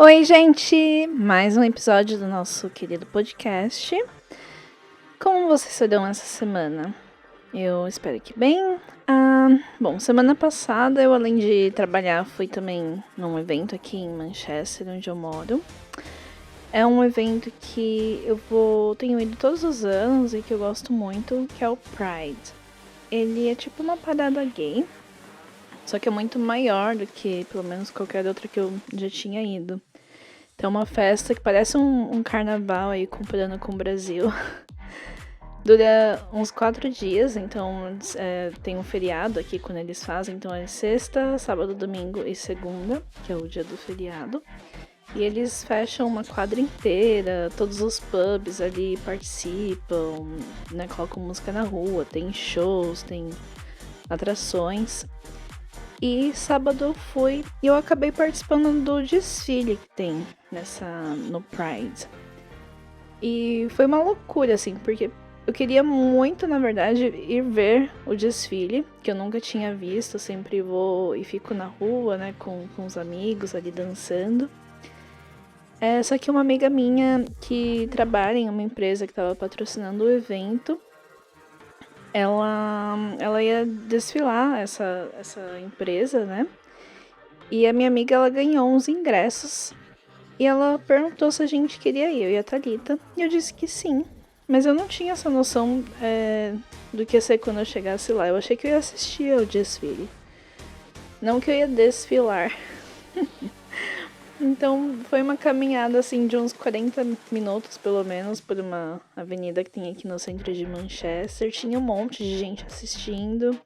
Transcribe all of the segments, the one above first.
Oi, gente! Mais um episódio do nosso querido podcast. Como vocês se dão essa semana? Eu espero que bem. Bom, semana passada eu, além de trabalhar, fui também num evento aqui em Manchester, onde eu moro. É um evento que tenho ido todos os anos e que eu gosto muito, que é o Pride. Ele é tipo uma parada gay, só que é muito maior do que, pelo menos, qualquer outra que eu já tinha ido. Então, uma festa que parece um carnaval aí, comparando com o Brasil. Dura uns 4 dias, então tem um feriado aqui quando eles fazem. Então, é sexta, sábado, domingo e segunda, que é o dia do feriado. E eles fecham uma quadra inteira, todos os pubs ali participam, né, colocam música na rua, tem shows, tem atrações. E sábado eu fui e eu acabei participando do desfile que tem no Pride. E foi uma loucura, assim, porque eu queria muito, na verdade, ir ver o desfile, que eu nunca tinha visto. Eu sempre vou e fico na rua, né, com os amigos ali dançando. Só que uma amiga minha que trabalha em uma empresa que estava patrocinando o evento, ela ia desfilar essa empresa, né? E a minha amiga, ela ganhou uns ingressos. E ela perguntou se a gente queria ir, eu e a Thalita. E eu disse que sim. Mas eu não tinha essa noção do que ia ser quando eu chegasse lá. Eu achei que eu ia assistir ao desfile. Não que eu ia desfilar. Então foi uma caminhada assim de uns 40 minutos pelo menos por uma avenida que tem aqui no centro de Manchester. Tinha um monte de gente assistindo.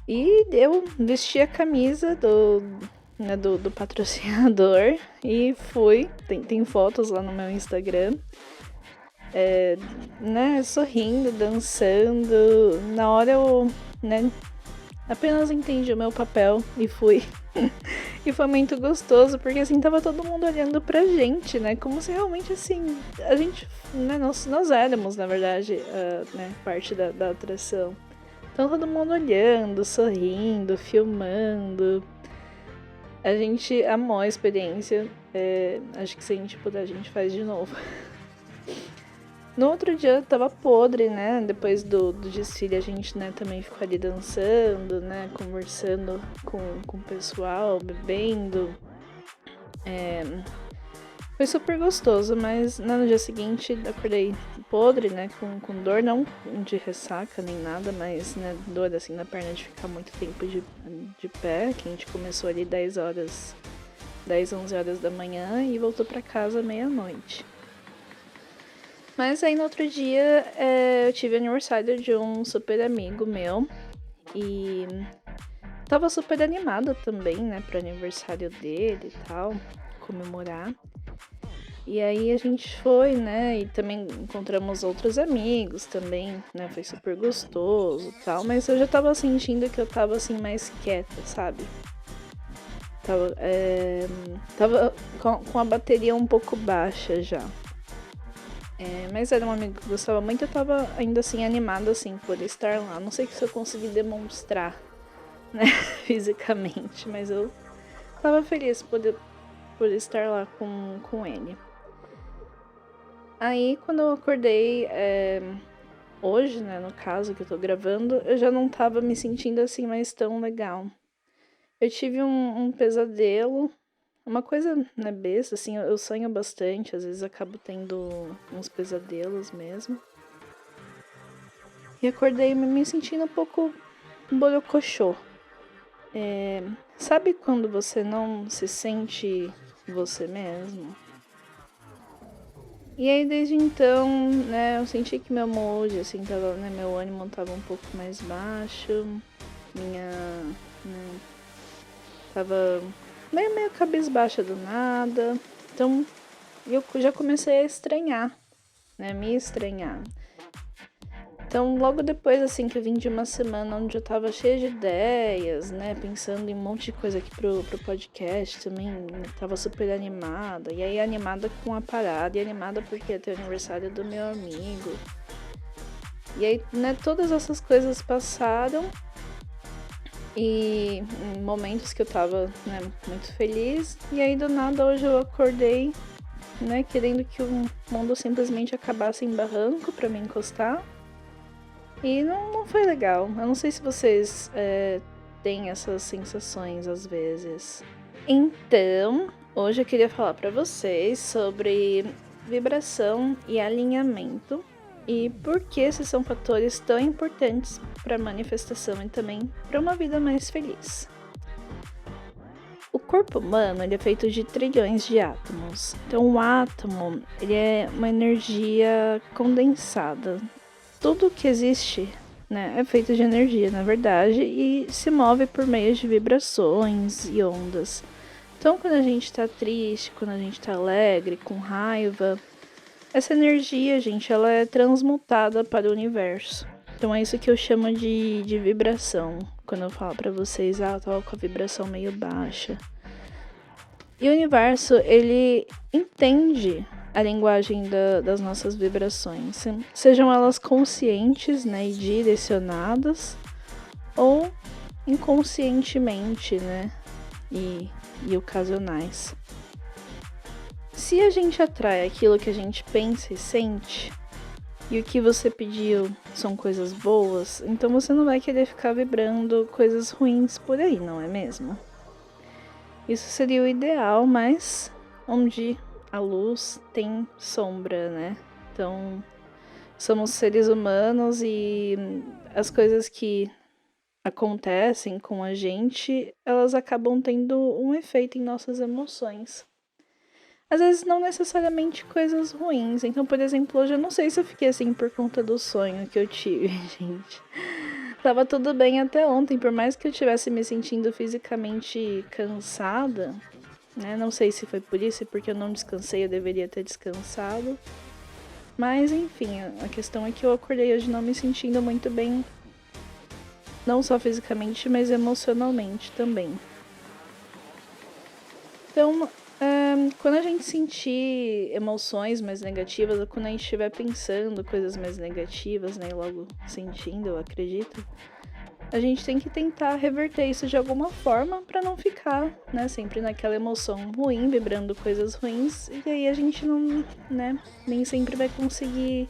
E eu vesti a camisa do patrocinador e fui. Tem fotos lá no meu Instagram. Sorrindo, dançando. Na hora eu, apenas entendi o meu papel e fui. E foi muito gostoso, porque assim, tava todo mundo olhando pra gente, né? Como se realmente, assim, a gente, né? Nós éramos, na verdade, parte da atração. Então todo mundo olhando, sorrindo, filmando. A gente amou a experiência. Acho que se a gente puder, a gente faz de novo. No outro dia eu tava podre, né? Depois do desfile a gente, também ficou ali dançando, né? Conversando com o pessoal, bebendo. Foi super gostoso, mas no dia seguinte acordei podre, né? Com dor, não de ressaca nem nada, mas dor assim na perna de ficar muito tempo de pé, que a gente começou ali 10, 11 horas da manhã e voltou pra casa meia-noite. Mas aí no outro dia eu tive aniversário de um super amigo meu e tava super animada também, né, pro aniversário dele e tal, comemorar. E aí a gente foi, né, e também encontramos outros amigos também, né, foi super gostoso e tal, mas eu já tava sentindo que eu tava assim mais quieta, sabe? Tava com a bateria um pouco baixa já. Mas era um amigo que eu gostava muito, eu tava ainda assim animada assim por estar lá. Não sei se eu consegui demonstrar, né, fisicamente, mas eu tava feliz por estar lá com ele. Aí quando eu acordei, hoje, né, no caso que eu tô gravando, eu já não tava me sentindo assim mais tão legal. Eu tive um pesadelo. Uma coisa, né, besta, assim, eu sonho bastante, às vezes acabo tendo uns pesadelos mesmo. E acordei me sentindo um pouco borocochô. Sabe quando você não se sente você mesmo? E aí desde então, né, eu senti que meu mood, assim, tava, né, meu ânimo tava um pouco mais baixo. Tava meio cabisbaixa do nada. Então, eu já comecei a estranhar, né? Me estranhar. Então, logo depois, assim, que eu vim de uma semana onde eu tava cheia de ideias, né? Pensando em um monte de coisa aqui pro podcast também. Tava super animada. E aí, animada com a parada. E animada porque ia ter o aniversário do meu amigo. E aí, né? Todas essas coisas passaram. E em momentos que eu tava, né, muito feliz. E aí do nada hoje eu acordei, né, querendo que o mundo simplesmente acabasse em barranco pra me encostar. E não foi legal. Eu não sei se vocês têm essas sensações às vezes. Então, hoje eu queria falar pra vocês sobre vibração e alinhamento e por que esses são fatores tão importantes para a manifestação e também para uma vida mais feliz. O corpo humano ele é feito de trilhões de átomos. Então, o átomo ele é uma energia condensada. Tudo que existe, né, é feito de energia, na verdade, e se move por meio de vibrações e ondas. Então, quando a gente tá triste, quando a gente tá alegre, com raiva, essa energia, gente, ela é transmutada para o universo. Então, é isso que eu chamo de vibração. Quando eu falo pra vocês, eu tava com a vibração meio baixa. E o universo, ele entende a linguagem das nossas vibrações, sejam elas conscientes, né, e direcionadas, ou inconscientemente, né, e ocasionais. Se a gente atrai aquilo que a gente pensa e sente, e o que você pediu são coisas boas, então você não vai querer ficar vibrando coisas ruins por aí, não é mesmo? Isso seria o ideal, mas onde a luz tem sombra, né? Então, somos seres humanos e as coisas que acontecem com a gente, elas acabam tendo um efeito em nossas emoções. Às vezes não necessariamente coisas ruins. Então, por exemplo, hoje eu não sei se eu fiquei assim por conta do sonho que eu tive, gente. Tava tudo bem até ontem, por mais que eu estivesse me sentindo fisicamente cansada, né? Não sei se foi por isso, porque eu não descansei, eu deveria ter descansado. Mas enfim, a questão é que eu acordei hoje não me sentindo muito bem, não só fisicamente, mas emocionalmente também. Então, quando a gente sentir emoções mais negativas, ou quando a gente estiver pensando coisas mais negativas, né, e logo sentindo, eu acredito, a gente tem que tentar reverter isso de alguma forma para não ficar, né, sempre naquela emoção ruim, vibrando coisas ruins, e aí a gente não, né, nem sempre vai conseguir,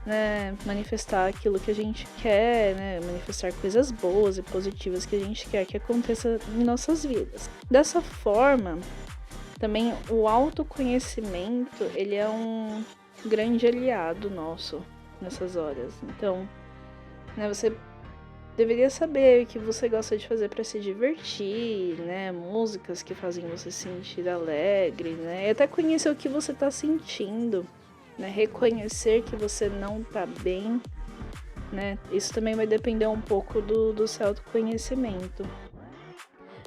né, manifestar aquilo que a gente quer, né, manifestar coisas boas e positivas que a gente quer que aconteça em nossas vidas. Dessa forma, também o autoconhecimento, ele é um grande aliado nosso nessas horas. Então, né, você deveria saber o que você gosta de fazer para se divertir, né, músicas que fazem você se sentir alegre, né, e até conhecer o que você tá sentindo, né, reconhecer que você não tá bem, né, isso também vai depender um pouco do seu autoconhecimento.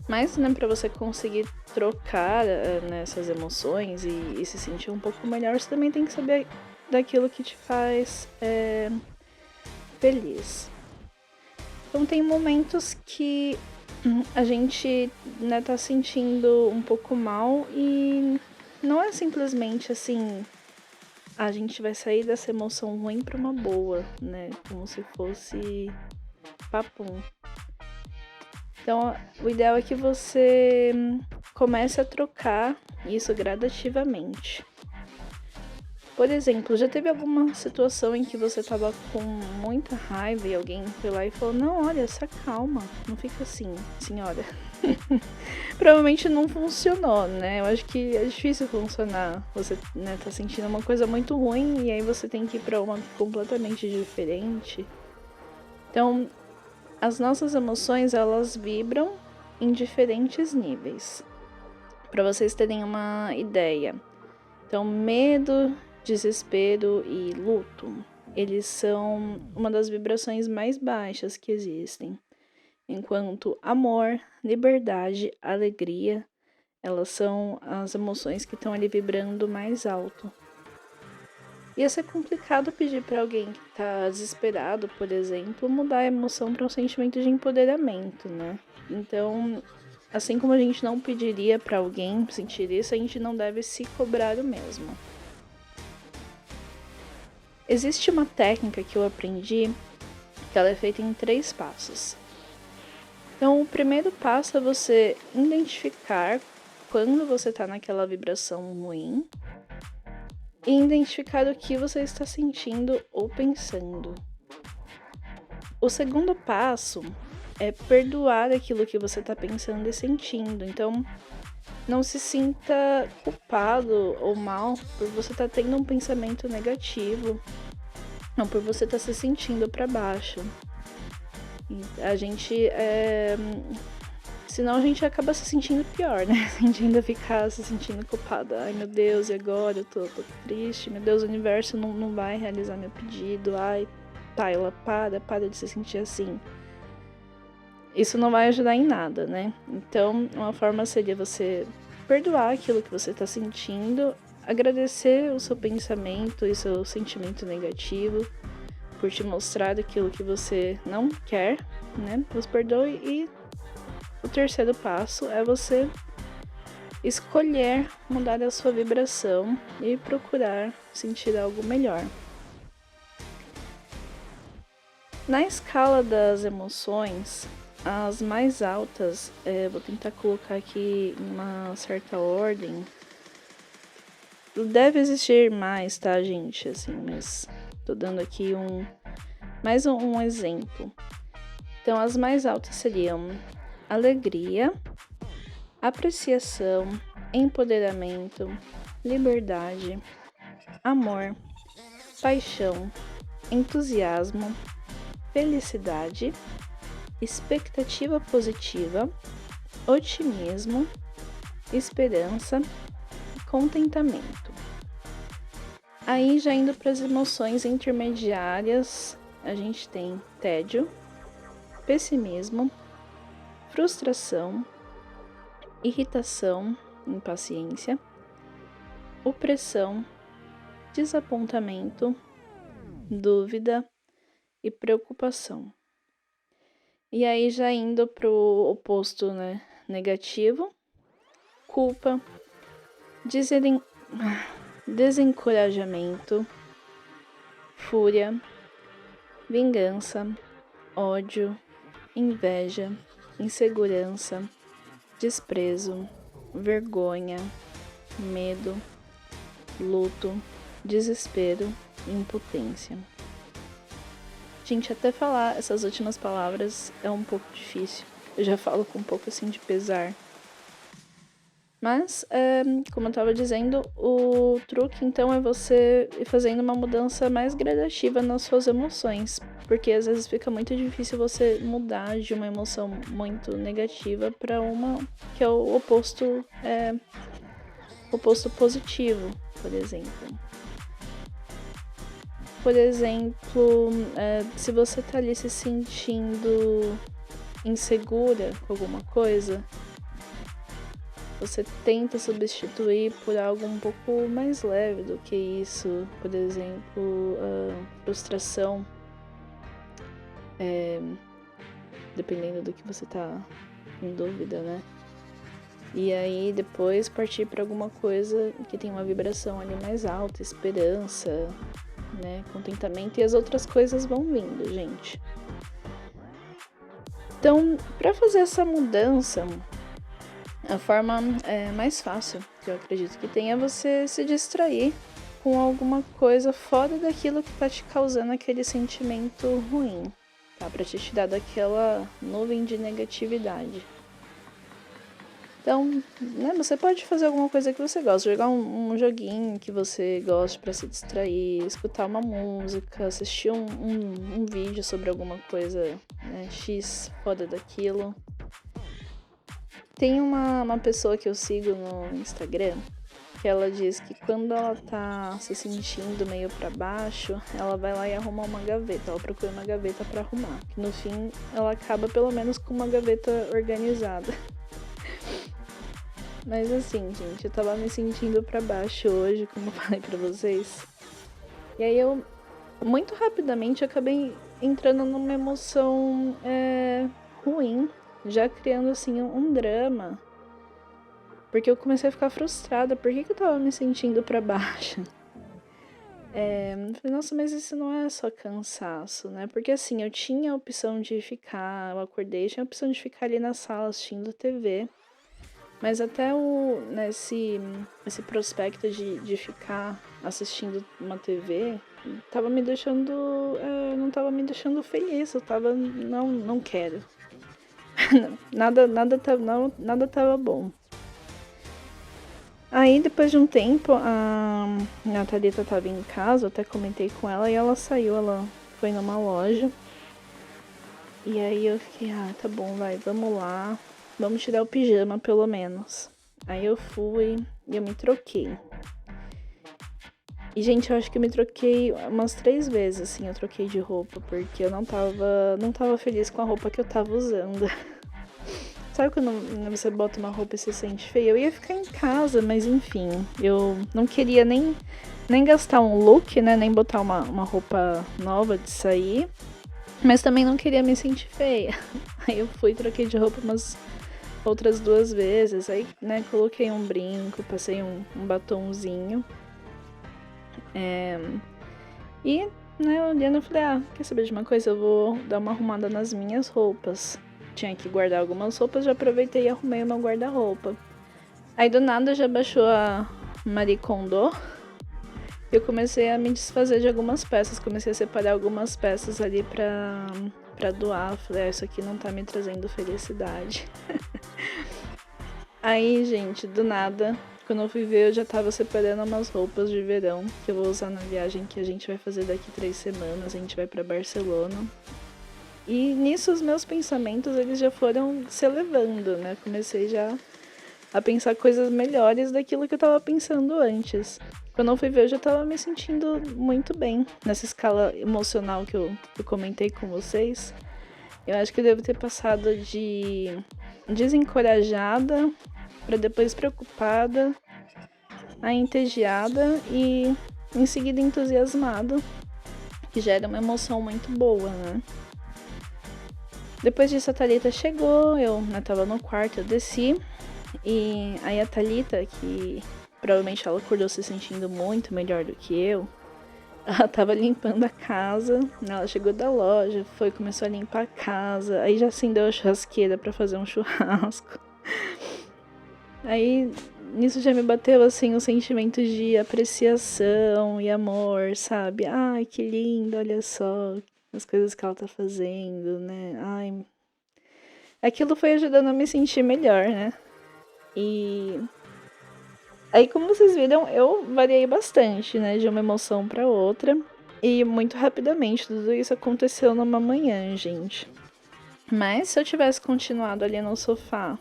Mas, né, para você conseguir trocar né, essas emoções e se sentir um pouco melhor, você também tem que saber daquilo que te faz feliz. Então, tem momentos que a gente, né, tá sentindo um pouco mal e não é simplesmente assim, a gente vai sair dessa emoção ruim para uma boa, né, como se fosse papum. Então, o ideal é que você comece a trocar isso gradativamente. Por exemplo, já teve alguma situação em que você tava com muita raiva e alguém foi lá e falou: não, olha, se acalma, não fica assim, senhora. Provavelmente não funcionou, né? Eu acho que é difícil funcionar. Você, né, tá sentindo uma coisa muito ruim e aí você tem que ir pra uma completamente diferente. Então, as nossas emoções, elas vibram em diferentes níveis. Para vocês terem uma ideia. Então, medo, desespero e luto, eles são uma das vibrações mais baixas que existem. Enquanto amor, liberdade, alegria, elas são as emoções que estão ali vibrando mais alto. Ia ser complicado pedir para alguém que tá desesperado, por exemplo, mudar a emoção para um sentimento de empoderamento, né? Então, assim como a gente não pediria para alguém sentir isso, a gente não deve se cobrar o mesmo. Existe uma técnica que eu aprendi, que ela é feita em 3 passos. Então, o primeiro passo é você identificar quando você está naquela vibração ruim e identificar o que você está sentindo ou pensando. O segundo passo é perdoar aquilo que você está pensando e sentindo. Então, não se sinta culpado ou mal por você estar tendo um pensamento negativo ou por você estar se sentindo para baixo. A gente, senão a gente acaba se sentindo pior, né? A gente ainda fica se sentindo culpada. Ai, meu Deus, e agora? Eu tô triste. Meu Deus, o universo não vai realizar meu pedido. Ai, Tayla, para de se sentir assim. Isso não vai ajudar em nada, né? Então, uma forma seria você perdoar aquilo que você tá sentindo, agradecer o seu pensamento e seu sentimento negativo por te mostrar aquilo que você não quer, né? Você perdoe. E o terceiro passo é você escolher mudar a sua vibração e procurar sentir algo melhor. Na escala das emoções, as mais altas, vou tentar colocar aqui em uma certa ordem. Deve existir mais, tá, gente? Assim, mas tô dando aqui mais um exemplo. Então, as mais altas seriam alegria, apreciação, empoderamento, liberdade, amor, paixão, entusiasmo, felicidade, expectativa positiva, otimismo, esperança e contentamento. Aí, já indo para as emoções intermediárias, a gente tem tédio, pessimismo, frustração, irritação, impaciência, opressão, desapontamento, dúvida e preocupação. E aí, já indo pro oposto, né, negativo, culpa, desencorajamento, fúria, vingança, ódio, inveja, insegurança, desprezo, vergonha, medo, luto, desespero e impotência. Gente, até falar essas últimas palavras é um pouco difícil. Eu já falo com um pouco assim de pesar. Mas, como eu estava dizendo, o truque então é você ir fazendo uma mudança mais gradativa nas suas emoções. Porque às vezes fica muito difícil você mudar de uma emoção muito negativa para uma que é o oposto positivo, por exemplo. Por exemplo, se você tá ali se sentindo insegura com alguma coisa, você tenta substituir por algo um pouco mais leve do que isso. Por exemplo, frustração, dependendo do que você tá em dúvida, né? E aí depois partir para alguma coisa que tem uma vibração ali mais alta, esperança, né, contentamento, e as outras coisas vão vindo, gente. Então, para fazer essa mudança, a forma mais fácil que eu acredito que tem é você se distrair com alguma coisa fora daquilo que tá te causando aquele sentimento ruim, tá? Para te tirar daquela nuvem de negatividade. Então, né, você pode fazer alguma coisa que você gosta, jogar um joguinho que você gosta para se distrair, escutar uma música, assistir um vídeo sobre alguma coisa, né, X fora daquilo. Tem uma pessoa que eu sigo no Instagram que ela diz que quando ela tá se sentindo meio para baixo, ela vai lá e arruma uma gaveta, ela procura uma gaveta para arrumar, que no fim ela acaba pelo menos com uma gaveta organizada. Mas assim, gente, eu tava me sentindo pra baixo hoje, como eu falei pra vocês. E aí eu, muito rapidamente, acabei entrando numa emoção ruim, já criando assim um drama. Porque eu comecei a ficar frustrada. Por que eu tava me sentindo pra baixo? Eu falei, nossa, mas isso não é só cansaço, né? Porque assim, eu tinha a opção de ficar, eu acordei, tinha a opção de ficar ali na sala assistindo TV, mas até esse prospecto de ficar assistindo uma TV tava me deixando, não tava me deixando feliz, eu tava, não quero. Nada tava bom. Aí, depois de um tempo, a Thalita tava em casa, eu até comentei com ela, e ela saiu, ela foi numa loja. E aí eu fiquei, tá bom, vamos lá, vamos tirar o pijama pelo menos. Aí eu fui e eu me troquei. E, gente, eu acho que eu me troquei umas 3 vezes, assim, eu troquei de roupa, porque eu não tava feliz com a roupa que eu tava usando. Sabe quando você bota uma roupa e se sente feia? Eu ia ficar em casa, mas enfim, eu não queria nem gastar um look, né? Nem botar uma roupa nova de sair. Mas também não queria me sentir feia. Aí eu fui, troquei de roupa umas outras 2 vezes. Aí, né, coloquei um brinco, passei um batonzinho. E, né, olhando, eu falei, quer saber de uma coisa? Eu vou dar uma arrumada nas minhas roupas. Tinha que guardar algumas roupas, já aproveitei e arrumei o meu guarda-roupa. Aí do nada já baixou a Marie Kondo. Eu comecei a me desfazer de algumas peças, comecei a separar algumas peças ali pra doar. Falei, isso aqui não tá me trazendo felicidade. Aí, gente, do nada, quando eu fui ver, eu já tava separando umas roupas de verão que eu vou usar na viagem que a gente vai fazer daqui 3 semanas. A gente vai pra Barcelona. E nisso os meus pensamentos, eles já foram se elevando, né? Comecei já a pensar coisas melhores daquilo que eu tava pensando antes. Quando eu fui ver, eu já tava me sentindo muito bem nessa escala emocional que eu comentei com vocês. Eu acho que eu devo ter passado de desencorajada para depois preocupada, a entediada e em seguida entusiasmada, que gera uma emoção muito boa, né? Depois disso a Thalita chegou, eu tava no quarto, eu desci. E aí a Thalita, que provavelmente ela acordou se sentindo muito melhor do que eu, ela tava limpando a casa, ela chegou da loja, começou a limpar a casa, aí já acendeu a churrasqueira pra fazer um churrasco. Aí nisso já me bateu assim um sentimento de apreciação e amor, sabe? Ai, que lindo, olha só as coisas que ela tá fazendo, né? Ai, aquilo foi ajudando a me sentir melhor, né? E aí, como vocês viram, eu variei bastante, né? De uma emoção pra outra. E muito rapidamente, tudo isso aconteceu numa manhã, gente. Mas se eu tivesse continuado ali no sofá,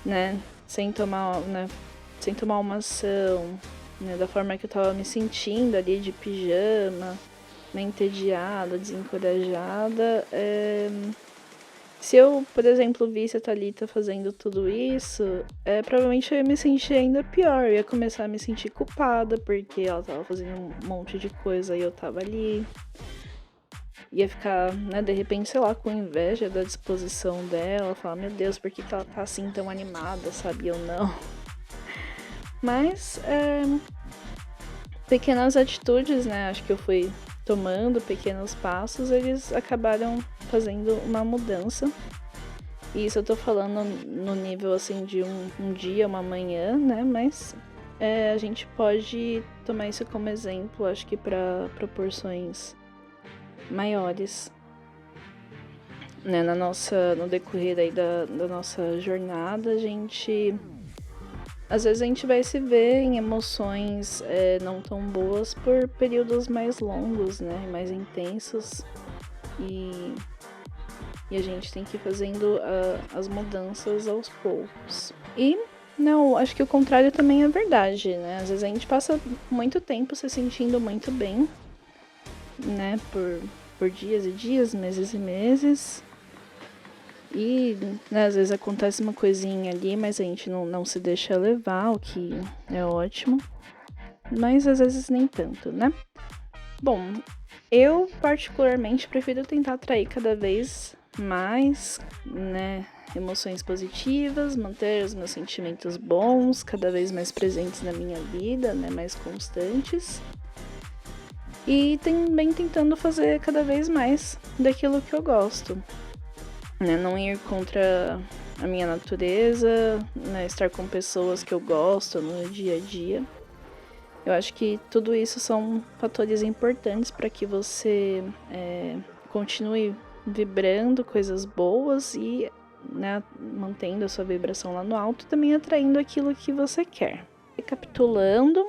né? Sem tomar uma ação, né? Da forma que eu tava me sentindo ali de pijama, né, entediada, desencorajada. Se eu, por exemplo, visse a Thalita fazendo tudo isso, provavelmente eu ia me sentir ainda pior. Eu ia começar a me sentir culpada, porque ela tava fazendo um monte de coisa e eu tava ali. Ia ficar, né, de repente, sei lá, com inveja da disposição dela. Falar, meu Deus, por que ela tá assim tão animada, sabe? Eu não. Mas, pequenas atitudes, né, acho que eu fui tomando pequenos passos, eles acabaram fazendo uma mudança. E isso eu tô falando no nível, assim, de um dia, uma manhã, né? Mas a gente pode tomar isso como exemplo, acho que para proporções maiores, né? No decorrer aí da nossa jornada, às vezes a gente vai se ver em emoções não tão boas por períodos mais longos, né? Mais intensos. E a gente tem que ir fazendo as mudanças aos poucos. E, não, acho que o contrário também é verdade, né? Às vezes a gente passa muito tempo se sentindo muito bem, né? Por dias e dias, meses e meses. E, né, às vezes acontece uma coisinha ali, mas a gente não se deixa levar, o que é ótimo. Mas às vezes nem tanto, né? Bom, eu particularmente prefiro tentar atrair cada vez mais, né, emoções positivas, manter os meus sentimentos bons, cada vez mais presentes na minha vida, né, mais constantes. E também tentando fazer cada vez mais daquilo que eu gosto, né? Não ir contra a minha natureza, né? Estar com pessoas que eu gosto no dia a dia. Eu acho que tudo isso são fatores importantes para que você continue vibrando coisas boas e, né, mantendo a sua vibração lá no alto e também atraindo aquilo que você quer. Recapitulando,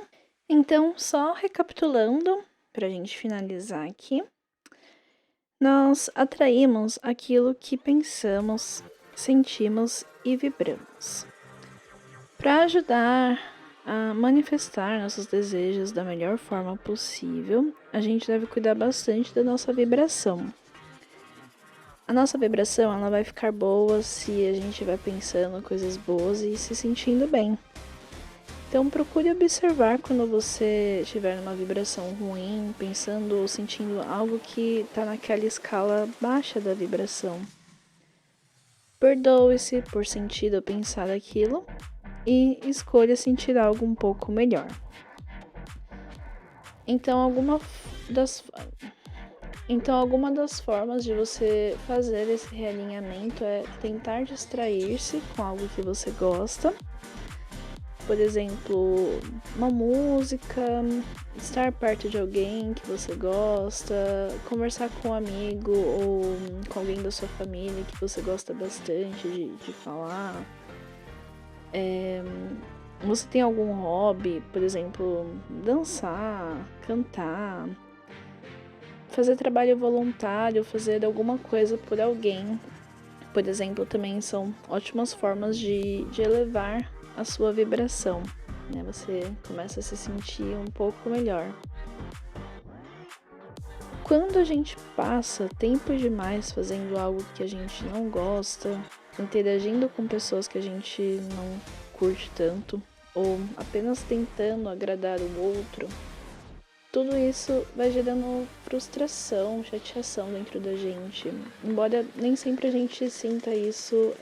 então só recapitulando para a gente finalizar aqui, nós atraímos aquilo que pensamos, sentimos e vibramos. Para ajudar a manifestar nossos desejos da melhor forma possível, a gente deve cuidar bastante da nossa vibração. A nossa vibração ela vai ficar boa se a gente estiver pensando coisas boas e se sentindo bem. Então procure observar quando você estiver numa vibração ruim, pensando ou sentindo algo que está naquela escala baixa da vibração. Perdoe-se por sentir ou pensar aquilo e escolha sentir algo um pouco melhor. Então, alguma das formas de você fazer esse realinhamento é tentar distrair-se com algo que você gosta. Por exemplo, uma música, estar perto de alguém que você gosta, conversar com um amigo ou com alguém da sua família que você gosta bastante de falar. Você tem algum hobby, por exemplo, dançar, cantar, fazer trabalho voluntário, fazer alguma coisa por alguém, por exemplo, também são ótimas formas de elevar a sua vibração, né? Você começa a se sentir um pouco melhor. Quando a gente passa tempo demais fazendo algo que a gente não gosta, interagindo com pessoas que a gente não curte tanto, ou apenas tentando agradar o outro, tudo isso vai gerando frustração, chateação dentro da gente. Embora nem sempre a gente sinta isso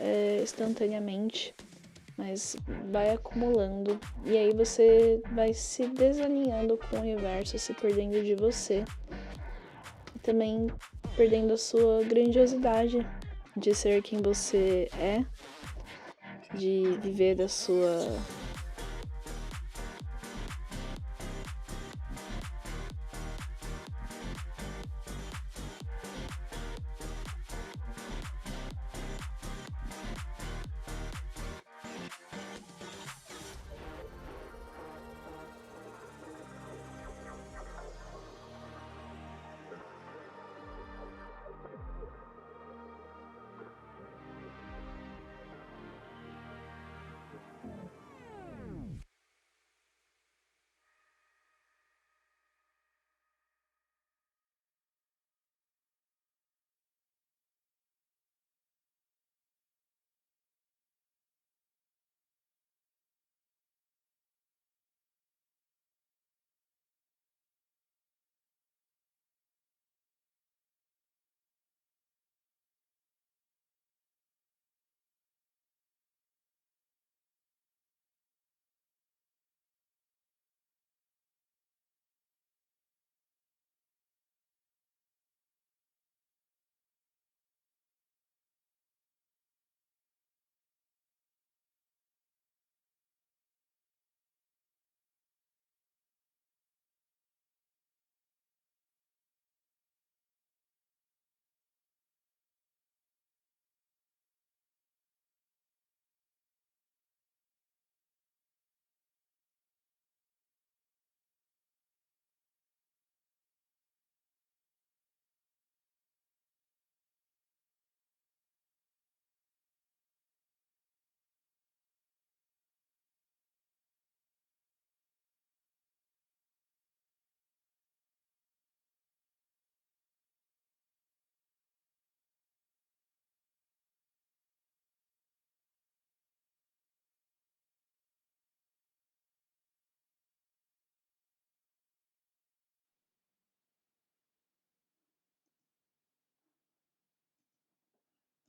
instantaneamente, mas vai acumulando. E aí você vai se desalinhando com o universo, se perdendo de você. E também perdendo a sua grandiosidade de ser quem você é, de viver a sua